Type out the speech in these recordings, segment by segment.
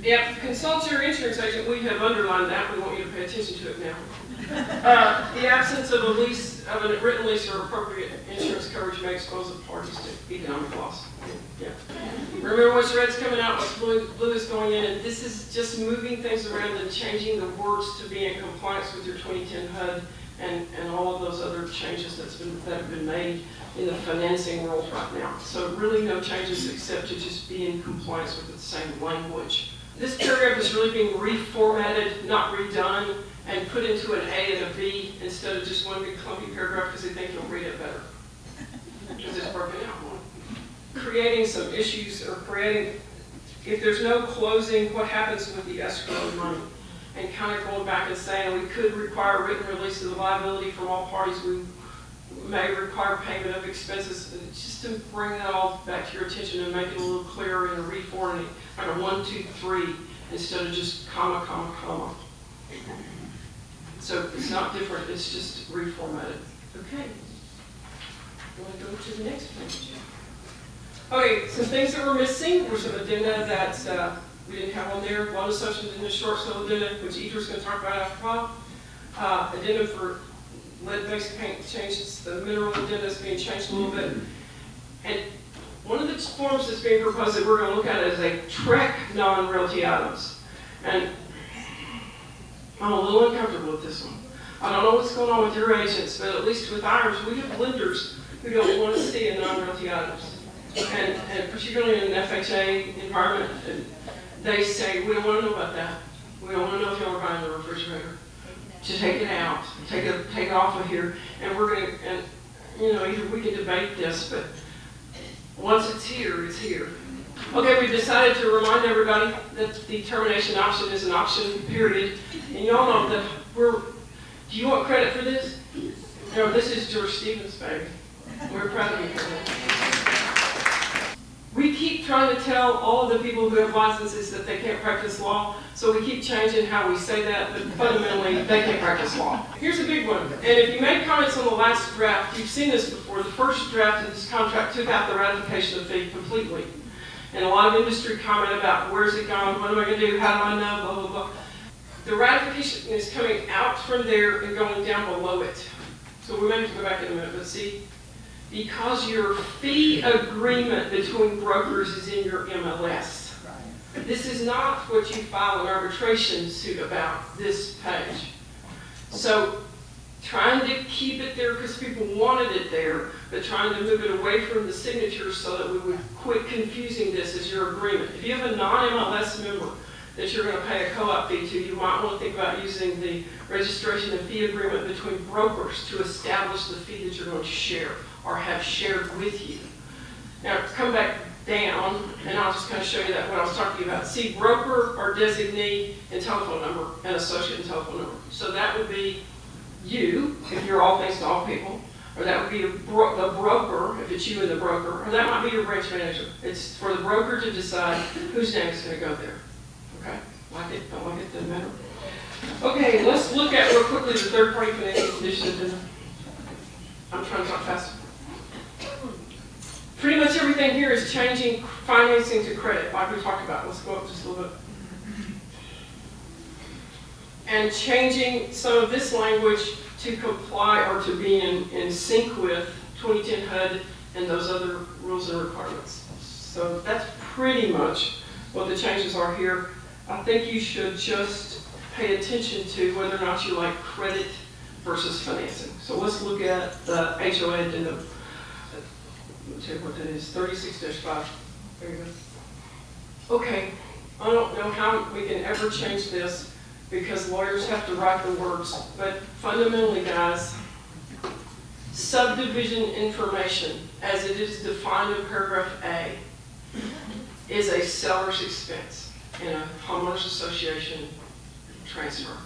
Yep, consult your insurance agent. We have underlined that. We want you to pay attention to it now. The absence of a written lease or appropriate insurance coverage may expose the parties to economic loss. Yeah. Remember what's red's coming out, what's blue is going in, and this is just moving things around and changing the words to be in compliance with your 2010 HUD and all of those other changes that have been made in the financing world right now. So really no changes except to just be in compliance with the same language. This paragraph is really being reformatted, not redone, and put into an A and a B instead of just one big clumpy paragraph because they think you'll read it better. Because it's broken out more. Creating some issues or if there's no closing, what happens with the escrow money? And kind of going back and saying we could require written release of the liability from all parties. We may require payment of expenses, just to bring that all back to your attention and make it a little clearer in a reformatting, like a 1, 2, 3, instead of just comma, comma, comma. So it's not different, it's just reformatted. Okay. You want to go to the next page? Okay, some things that were missing were some addenda that we didn't have on there. Loan assumption addenda, short sale addenda, which Idra's going to talk about after a while. Addenda for lead-based paint changes. The mineral addenda is being changed a little bit. And one of the forms that's being proposed that we're going to look at is a TREC non-realty items. And I'm a little uncomfortable with this one. I don't know what's going on with your agents, but at least with ours, we have lenders who don't want to see a non-realty items. And particularly in an FHA environment, they say, we don't want to know about that. We don't want to know if y'all are buying the refrigerator. To take it out, take it off of here, and we're going to, and you know, either we can debate this, but once it's here, it's here. Okay, we've decided to remind everybody that the termination option is an option, period. And y'all know that do you want credit for this? No, this is George Stevens' baby. We're proud of you for that. We keep trying to tell all of the people who have licenses that they can't practice law, so we keep changing how we say that, but fundamentally, they can't practice law. Here's a big one, and if you made comments on the last draft, you've seen this before. The first draft of this contract took out the ratification of fee completely. And a lot of industry comment about where's it gone, what am I going to do, how do I know, blah, blah, blah. The ratification is coming out from there and going down below it. So we may have to go back in a minute, but see, because your fee agreement between brokers is in your MLS. This is not what you file an arbitration suit about, this page. So trying to keep it there because people wanted it there, but trying to move it away from the signatures so that we would quit confusing this as your agreement. If you have a non-MLS member that you're going to pay a co-op fee to, you might want to think about using the registration and fee agreement between brokers to establish the fee that you're going to share or have shared with you. Now, come back down, and I'll just kind of show you that what I was talking about. See, broker or designee and telephone number, and associate and telephone number. So that would be you, if you're all things to all people, or that would be the broker, if it's you and the broker, or that might be your branch manager. It's for the broker to decide whose name is going to go there. Okay? Like it? Don't like it? Doesn't matter. Okay, let's look at real quickly the third-party financial condition. I'm trying to talk faster. Pretty much everything here is changing financing to credit, like we talked about. Let's go up just a little bit. And changing some of this language to comply or to be in sync with 2010 HUD and those other rules and requirements. So that's pretty much what the changes are here. I think you should just pay attention to whether or not you like credit versus financing. So let's look at the HOA addendum. Let me tell you what that is, 36-5. There you go. Okay, I don't know how we can ever change this because lawyers have to write the words, but fundamentally, guys, subdivision information, as it is defined in paragraph A, is a seller's expense in a homeowners association transfer.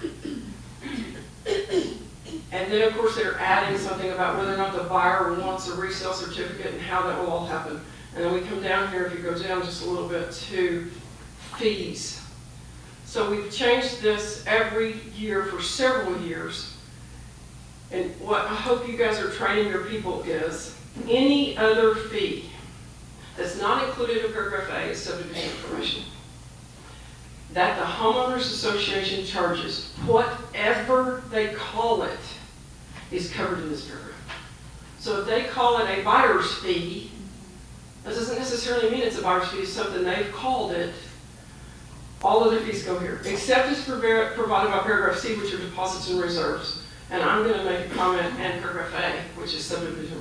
And then, of course, they're adding something about whether or not the buyer wants a resale certificate and how that will all happen. And then we come down here, if you go down just a little bit, to fees. So we've changed this every year for several years. And what I hope you guys are training your people is any other fee that's not included in paragraph A is subdivision information. that the homeowners association charges, whatever they call it, is covered in this paragraph. So if they call it a buyer's fee, that doesn't necessarily mean it's a buyer's fee, it's something they've called it. All other fees go here, except as provided by paragraph C, which are deposits and reserves. And I'm going to make a comment in paragraph A, which is subdivision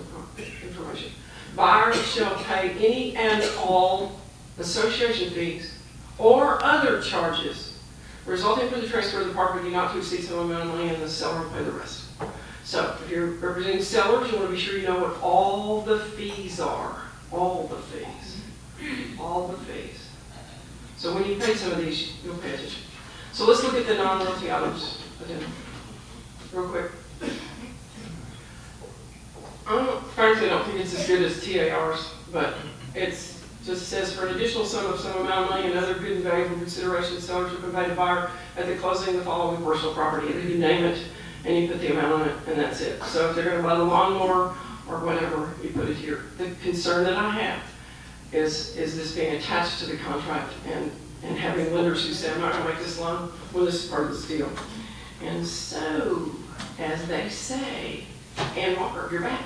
information. Buyers shall pay any and all association fees or other charges resulting from the transfer of the property not to exceed some amount of money, and the seller will pay the rest. So if you're representing sellers, you want to be sure you know what all the fees are. All the fees. All the fees. So when you pay some of these, you'll pay attention. So let's look at the non-royalty items again, real quick. Frankly, I don't think it's as good as TARs, but it's just says for an additional sum of some amount of money and other good and valuable consideration, sellers will convey to buyer at the closing of the following personal property. Either you name it and you put the amount on it, and that's it. So if they're going to buy the lawnmower or whatever, you put it here. The concern that I have is this being attached to the contract and having lenders who say, I'm not going to make this loan when this is part of this deal. And so, as they say, and Walker, you're back.